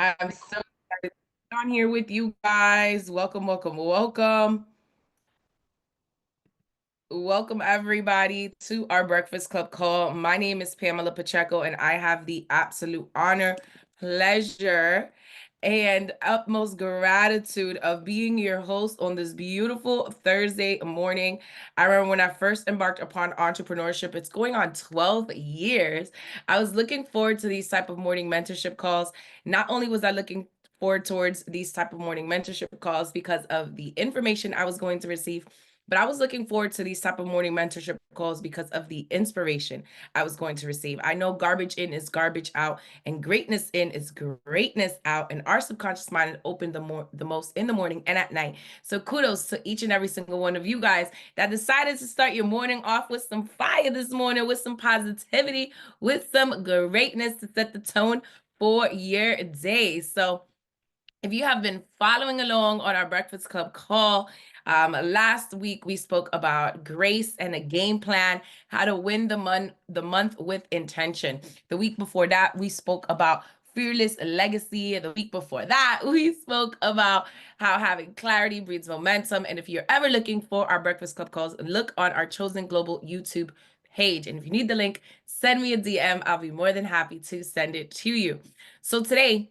I'm so excited to be on here with you guys. Welcome, welcome, welcome. Welcome, everybody, to our Breakfast Club call. My name is Pamela Pacheco, and I have the absolute honor, pleasure, and utmost gratitude of being your host on this beautiful Thursday morning. I remember when I first embarked upon entrepreneurship, it's going on 12 years. I was looking forward to these type of morning mentorship calls. Not only was I looking forward towards these type of morning mentorship calls because of the information I was going to receive, but I was looking forward to these type of morning mentorship calls because of the inspiration I was going to receive. I know garbage in is garbage out, and greatness in is greatness out. And our subconscious mind is open the most in the morning and at night. So kudos to each and every single one of you guys that decided to start your morning off with some fire this morning, with some positivity, with some greatness to set the tone for your day. So if you have been following along on our Breakfast Club call, last week we spoke about grace and a game plan, how to win the month with intention. The week before that, we spoke about fearless legacy. The week before that, we spoke about how having clarity breeds momentum. And if you're ever looking for our Breakfast Club calls, look on our Chosen Global YouTube page. And if you need the link, send me a DM. I'll be more than happy to send it to you. So today,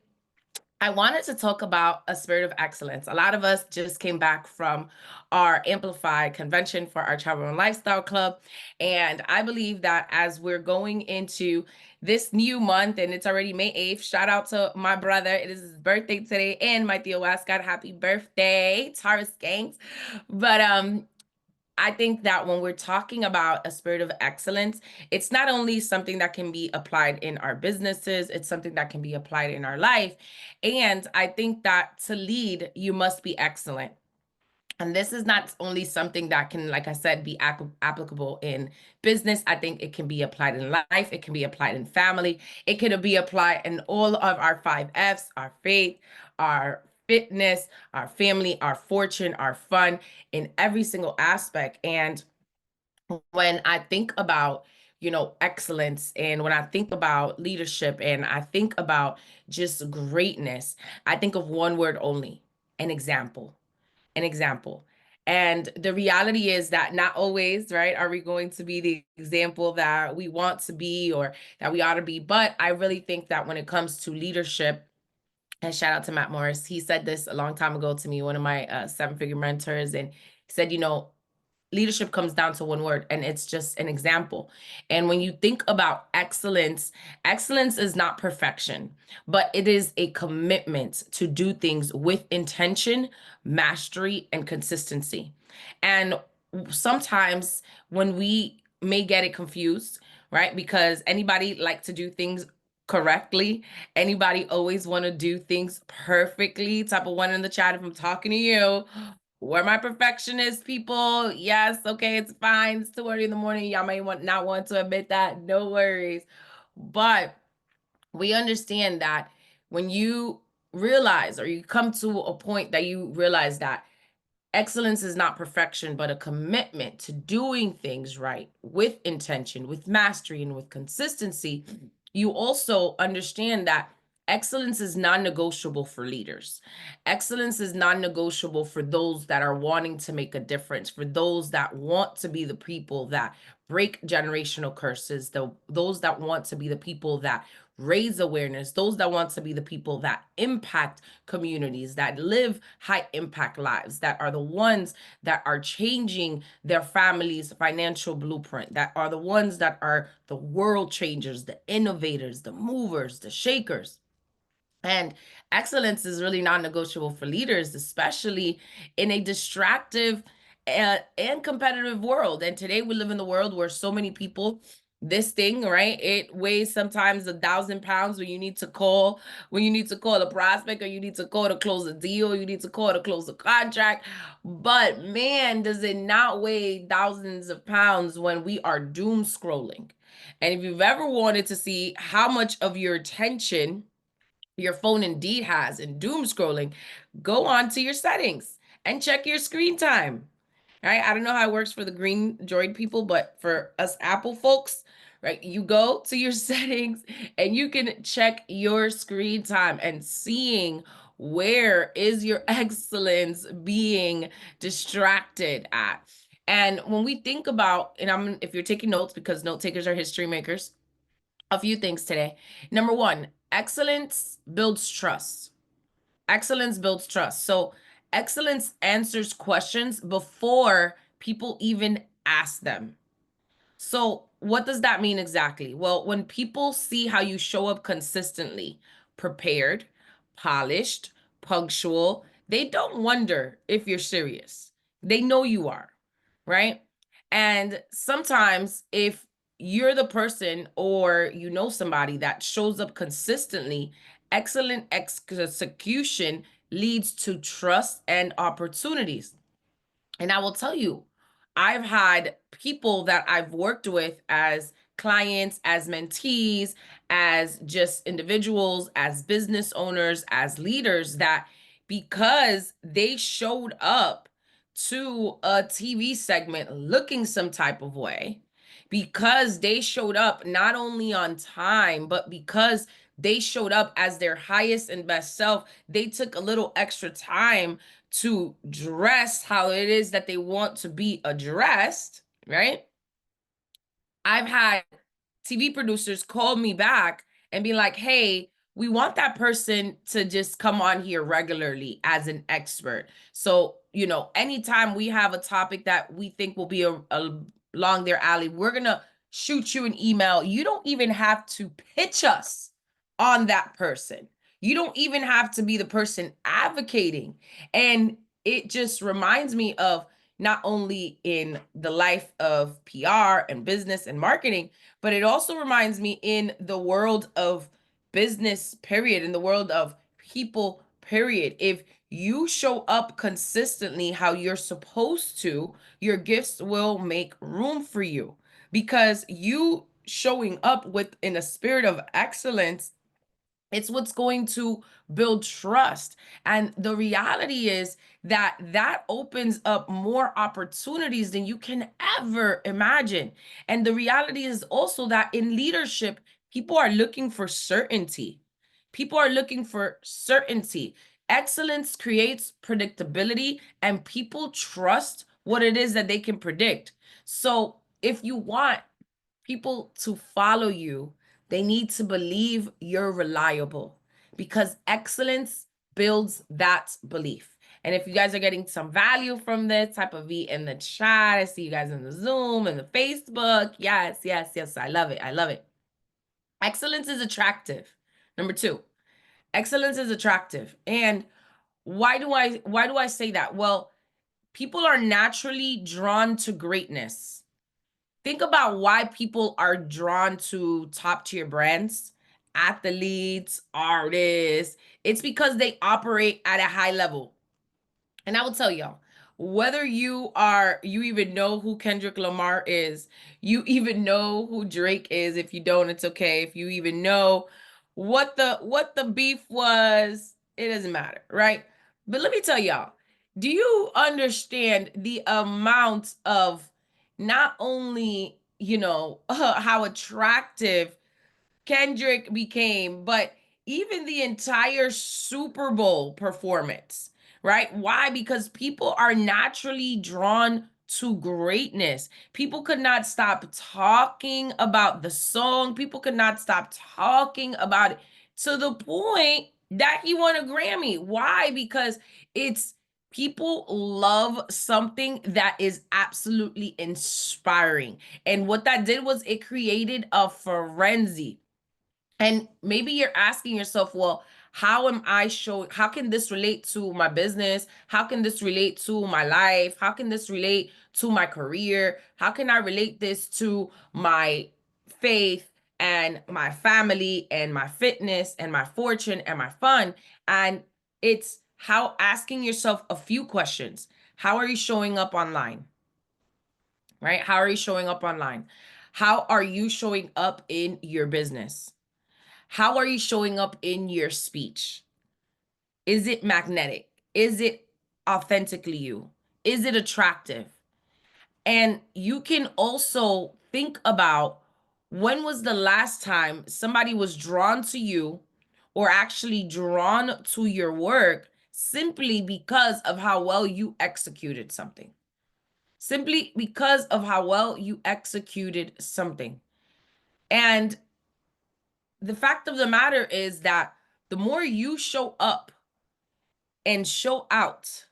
I wanted to talk about a spirit of excellence. A lot of us just came back from our Amplified convention for our Travel and Lifestyle Club. And I believe that as we're going into this new month, and it's already May 8th, shout out to my brother. It is his birthday today, and my Theo Westcott. Happy birthday, Taurus Gangs. But I think that when we're talking about a spirit of excellence, it's not only something that can be applied in our businesses, it's something that can be applied in our life. And I think that to lead, you must be excellent. And this is not only something that can, like I said, be applicable in business. I think it can be applied in life. It can be applied in family. It can be applied in all of our 5 F's, our faith, our fitness, our family, our fortune, our fun, in every single aspect. And when I think about, excellence, and when I think about leadership, and I think about just greatness, I think of one word only: an example. An example. And the reality is that not always, right, are we going to be the example that we want to be or that we ought to be. But I really think that when it comes to leadership, and shout out to Matt Morris, he said this a long time ago to me, one of my seven-figure mentors, and he said, leadership comes down to one word, and it's just an example. And when you think about excellence, excellence is not perfection, but it is a commitment to do things with intention, mastery, and consistency. And sometimes when we may get it confused, right? Because anybody like to do things correctly. Anybody always want to do things perfectly. Type of one in the chat if I'm talking to you. Where my perfectionist people, yes, okay, it's fine. It's too early in the morning. Y'all may not want to admit that. No worries. But we understand that when you realize, or you come to a point that you realize that excellence is not perfection, but a commitment to doing things right with intention, with mastery, and with consistency, you also understand that excellence is non-negotiable for leaders. Excellence is non-negotiable for those that are wanting to make a difference, for those that want to be the people that break generational curses, those that want to be the people that raise awareness, those that want to be the people that impact communities, that live high impact lives, that are the ones that are changing their family's financial blueprint, that are the ones that are the world changers, the innovators, the movers, the shakers. And excellence is really non-negotiable for leaders, especially in a distractive and competitive world. And today we live in the world where so many people, this thing, right? It weighs sometimes 1,000 pounds when you need to call a prospect, or you need to call to close a deal, you need to call to close a contract. But man, does it not weigh thousands of pounds when we are doom scrolling. And if you've ever wanted to see how much of your attention your phone indeed has in doom scrolling, go on to your settings and check your screen time. Right? I don't know how it works for the green droid people, but for us Apple folks, right? You go to your settings and you can check your screen time and seeing where is your excellence being distracted at. And when we think about, and if you're taking notes, because note takers are history makers, a few things today. Number one, excellence builds trust. Excellence builds trust. So excellence answers questions before people even ask them. So, what does that mean exactly? Well, when people see how you show up consistently, prepared, polished, punctual, they don't wonder if you're serious. They know you are, right? And sometimes, if you're the person or you know somebody that shows up consistently, excellent execution leads to trust and opportunities. And I will tell you, I've had people that I've worked with as clients, as mentees, as just individuals, as business owners, as leaders, that because they showed up to a TV segment looking some type of way, because they showed up not only on time, but because they showed up as their highest and best self, they took a little extra time to dress how it is that they want to be addressed, right? I've had TV producers call me back and be like, hey, we want that person to just come on here regularly as an expert. So, anytime we have a topic that we think will be along their alley, we're going to shoot you an email. You don't even have to pitch us on that person. You don't even have to be the person advocating. And it just reminds me of not only in the life of PR and business and marketing, but it also reminds me in the world of business, period, in the world of people, period. If you show up consistently how you're supposed to, your gifts will make room for you, because you showing up with in a spirit of excellence, it's what's going to build trust. And the reality is that that opens up more opportunities than you can ever imagine. And the reality is also that in leadership, people are looking for certainty. People are looking for certainty. Excellence creates predictability, and people trust what it is that they can predict. So if you want people to follow you, they need to believe you're reliable, because excellence builds that belief. And if you guys are getting some value from this, type of V in the chat. I see you guys in the Zoom and the Facebook. Yes, yes, yes. I love it. I love it. Excellence is attractive. Number two, excellence is attractive. And why do I say that? Well, people are naturally drawn to greatness. Think about why people are drawn to top tier brands, athletes, artists. It's because they operate at a high level. And I will tell y'all, whether you even know who Kendrick Lamar is, you even know who Drake is. If you don't, it's okay. If you even know what the beef was, it doesn't matter, right? But let me tell y'all, do you understand the amount of not only, how attractive Kendrick became, but even the entire Super Bowl performance, right? Why? Because people are naturally drawn to greatness. People could not stop talking about the song. People could not stop talking about it, to the point that he won a Grammy. Why? Because it's people love something that is absolutely inspiring. And what that did was it created a frenzy. And maybe you're asking yourself, well, how can this relate to my business? How can this relate to my life? How can this relate to my career? How can I relate this to my faith and my family and my fitness and my fortune and my fun? And it's how asking yourself a few questions. How are you showing up online? Right? How are you showing up online? How are you showing up in your business? How are you showing up in your speech? Is it magnetic? Is it authentically you? Is it attractive? And you can also think about When was the last time somebody was drawn to you or actually drawn to your work simply because of how well you executed something? Simply because of how well you executed something. And the fact of the matter is that the more you show up and show out,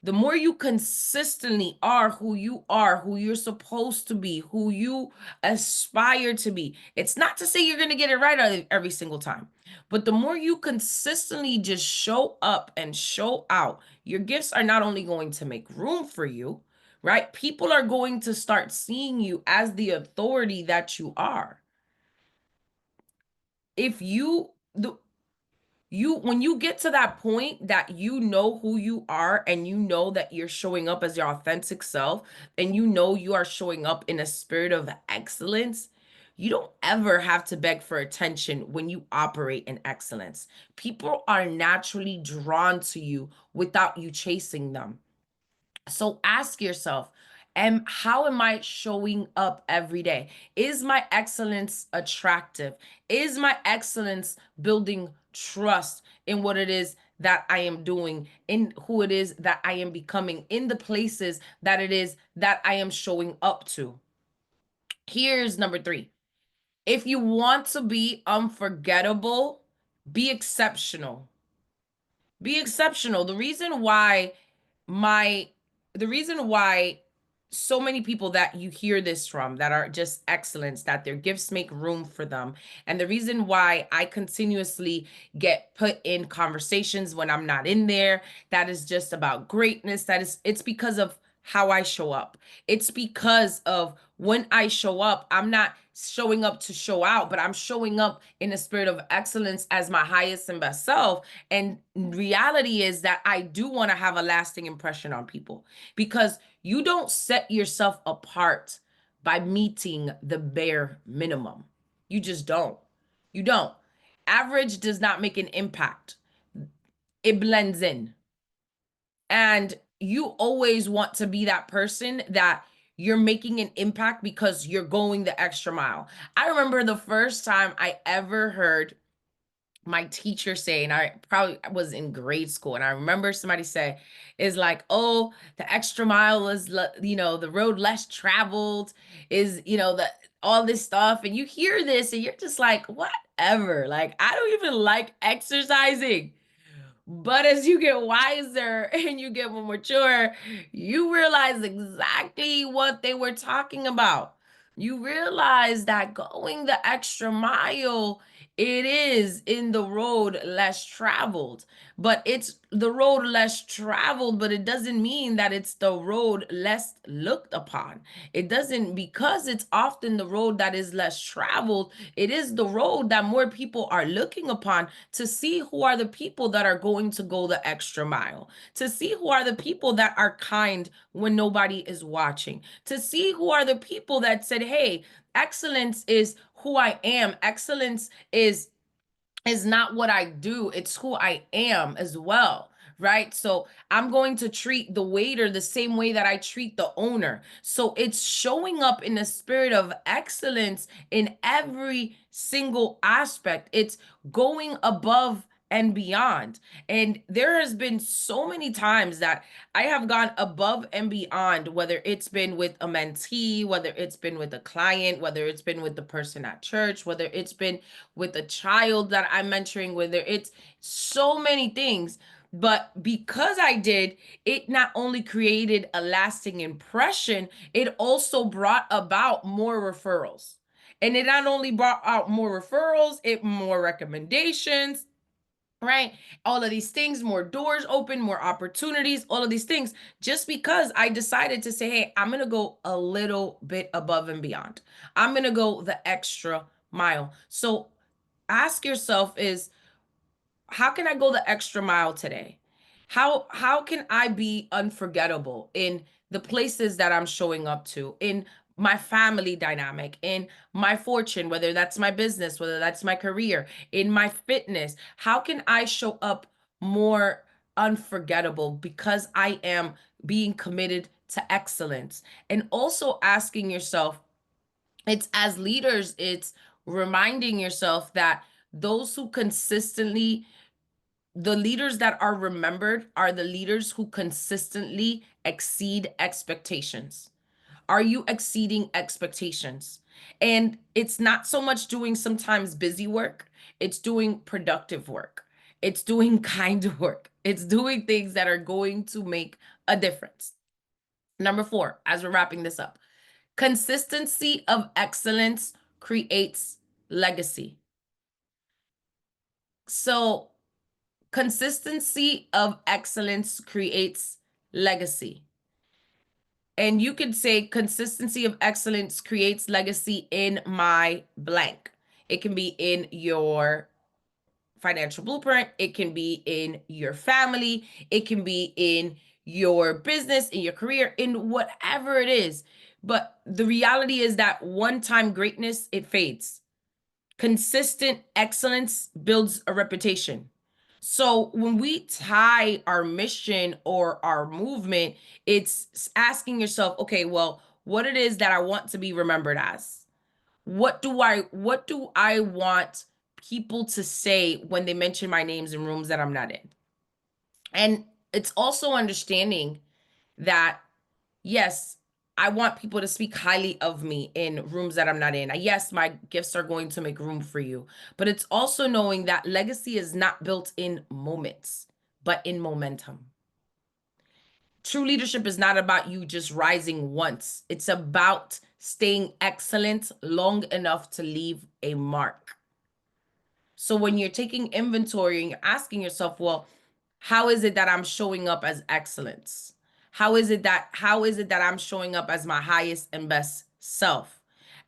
the more you consistently are who you're supposed to be, who you aspire to be. It's not to say you're going to get it right every single time, but the more you consistently just show up and show out, your gifts are not only going to make room for you, right? People are going to start seeing you as the authority that you are. If you, the, you when you get to that point that you know who you are and you know that you're showing up as your authentic self and you know you are showing up in a spirit of excellence, you don't ever have to beg for attention when you operate in excellence. People are naturally drawn to you without you chasing them. So ask yourself, how am I showing up every day? Is my excellence attractive? Is my excellence building trust in what it is that I am doing, in who it is that I am becoming, in the places that it is that I am showing up to? Here's number 3. If you want to be unforgettable, be exceptional. Be exceptional. My the reason why so many people that you hear this from that are just excellence, that their gifts make room for them, and the reason why I continuously get put in conversations when I'm not in there, that is just about greatness, it's because of how I show up. It's because of when I show up, I'm not showing up to show out, but I'm showing up in a spirit of excellence as my highest and best self. And reality is that I do want to have a lasting impression on people, because you don't set yourself apart by meeting the bare minimum. You just don't. You don't. Average does not make an impact, it blends in. And you always want to be that person that you're making an impact because you're going the extra mile. I remember the first time I ever heard my teacher say, and I probably was in grade school, and I remember somebody say, is like, oh, the extra mile is, the road less traveled, is, the all this stuff. And you hear this and you're just like, whatever. Like, I don't even like exercising. But as you get wiser and you get more mature, you realize exactly what they were talking about. You realize that going the extra mile, it is in the road less traveled, but it's the road less traveled, but it doesn't mean that it's the road less looked upon. It doesn't, because it's often the road that is less traveled, it is the road that more people are looking upon to see who are the people that are going to go the extra mile, to see who are the people that are kind when nobody is watching, to see who are the people that said, hey, excellence is who I am. Excellence is not what I do, it's who I am as well. Right? So I'm going to treat the waiter the same way that I treat the owner. So it's showing up in the spirit of excellence in every single aspect. It's going above and beyond. And there has been so many times that I have gone above and beyond, whether it's been with a mentee, whether it's been with a client, whether it's been with the person at church, whether it's been with a child that I'm mentoring, whether it's so many things. But because I did, it not only created a lasting impression, it also brought about more referrals. And it not only brought out more referrals, it more recommendations, right? All of these things, more doors open, more opportunities, all of these things, just because I decided to say, hey, I'm going to go a little bit above and beyond. I'm going to go the extra mile. So ask yourself is, how can I go the extra mile today? How can I be unforgettable in the places that I'm showing up to, in my family dynamic, in my fortune, whether that's my business, whether that's my career, in my fitness? How can I show up more unforgettable because I am being committed to excellence? And also asking yourself, It's as leaders, it's reminding yourself that those who consistently, the leaders that are remembered are the leaders who consistently exceed expectations. Are you exceeding expectations? And it's not so much doing sometimes busy work, it's doing productive work. It's doing kind work. It's doing things that are going to make a difference. Number 4, as we're wrapping this up, consistency of excellence creates legacy. So, consistency of excellence creates legacy. And you could say consistency of excellence creates legacy in my blank. It can be in your financial blueprint, it can be in your family, it can be in your business, in your career, in whatever it is. But the reality is that one-time greatness, it fades. Consistent excellence builds a reputation. So when we tie our mission or our movement, it's asking yourself, okay, well, what it is that I want to be remembered as? What do I want people to say when they mention my names in rooms that I'm not in? And it's also understanding that, yes, I want people to speak highly of me in rooms that I'm not in. Yes, my gifts are going to make room for you. But it's also knowing that legacy is not built in moments, but in momentum. True leadership is not about you just rising once, it's about staying excellent long enough to leave a mark. So when you're taking inventory and you're asking yourself, well, how is it that I'm showing up as excellence? How is it that I'm showing up as my highest and best self?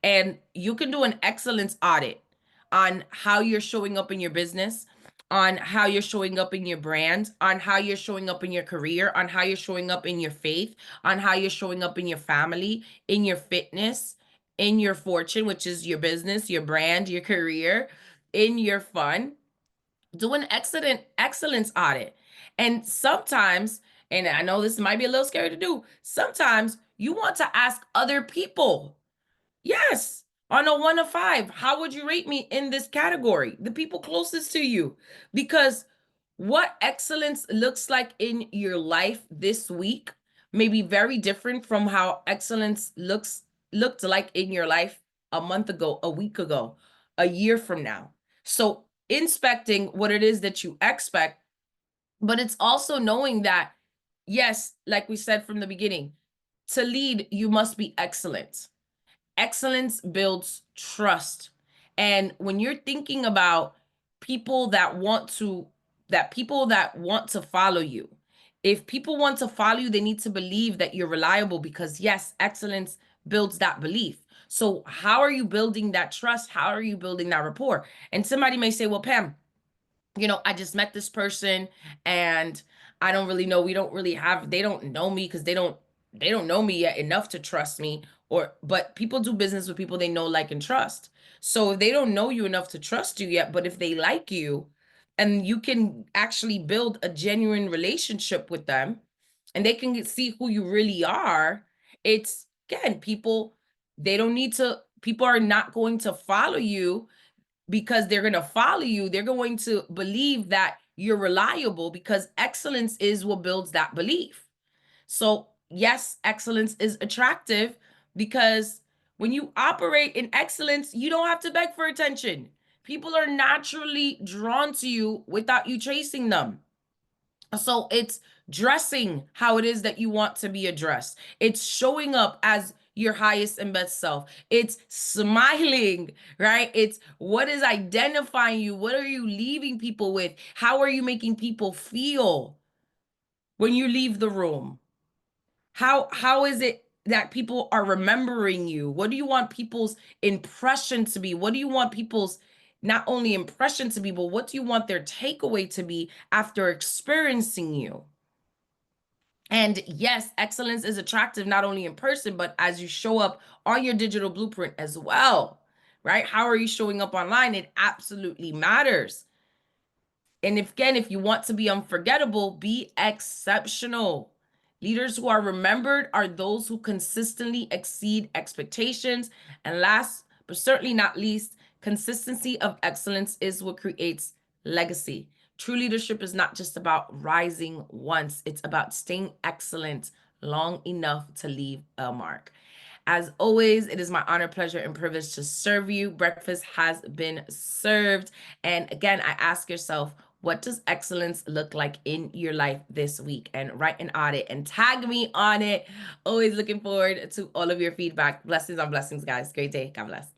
And you can do an excellence audit on how you're showing up in your business, on how you're showing up in your brand, on how you're showing up in your career, on how you're showing up in your faith, on how you're showing up in your family, in your fitness, in your fortune, which is your business, your brand, your career, in your fun. Do an excellence audit. And sometimes, and I know this might be a little scary to do, sometimes you want to ask other people. Yes, on a 1 to 5, how would you rate me in this category? The people closest to you. Because what excellence looks like in your life this week may be very different from how excellence looked like in your life a month ago, a week ago, a year from now. So inspecting what it is that you expect, but it's also knowing that, yes, like we said from the beginning, to lead, you must be excellent. Excellence builds trust. And when you're thinking about people that want to follow you, if people want to follow you, they need to believe that you're reliable, because yes, excellence builds that belief. So how are you building that trust? How are you building that rapport? And somebody may say, well, Pam, I just met this person and I don't really know, they don't know me because they don't know me yet enough to trust me, but people do business with people they know, like, and trust. So if they don't know you enough to trust you yet, but if they like you and you can actually build a genuine relationship with them and they can see who you really are, it's, again, people are not going to follow you because they're going to follow you. They're going to believe that you're reliable, because excellence is what builds that belief. So, yes, excellence is attractive because when you operate in excellence, you don't have to beg for attention. People are naturally drawn to you without you chasing them. So it's dressing how it is that you want to be addressed. It's showing up as your highest and best self. It's smiling, right? It's what is identifying you? What are you leaving people with? How are you making people feel when you leave the room? How is it that people are remembering you? What do you want people's impression to be? What do you want people's not only impression to be, but what do you want their takeaway to be after experiencing you? And yes, excellence is attractive not only in person, but as you show up on your digital blueprint as well, right? How are you showing up online? It absolutely matters. And if you want to be unforgettable, be exceptional. Leaders who are remembered are those who consistently exceed expectations. And last, but certainly not least, consistency of excellence is what creates legacy. True leadership is not just about rising once, it's about staying excellent long enough to leave a mark. As always, it is my honor, pleasure, and privilege to serve you. Breakfast has been served. And again, I ask yourself, what does excellence look like in your life this week? And write an audit and tag me on it. Always looking forward to all of your feedback. Blessings on blessings, guys. Great day. God bless.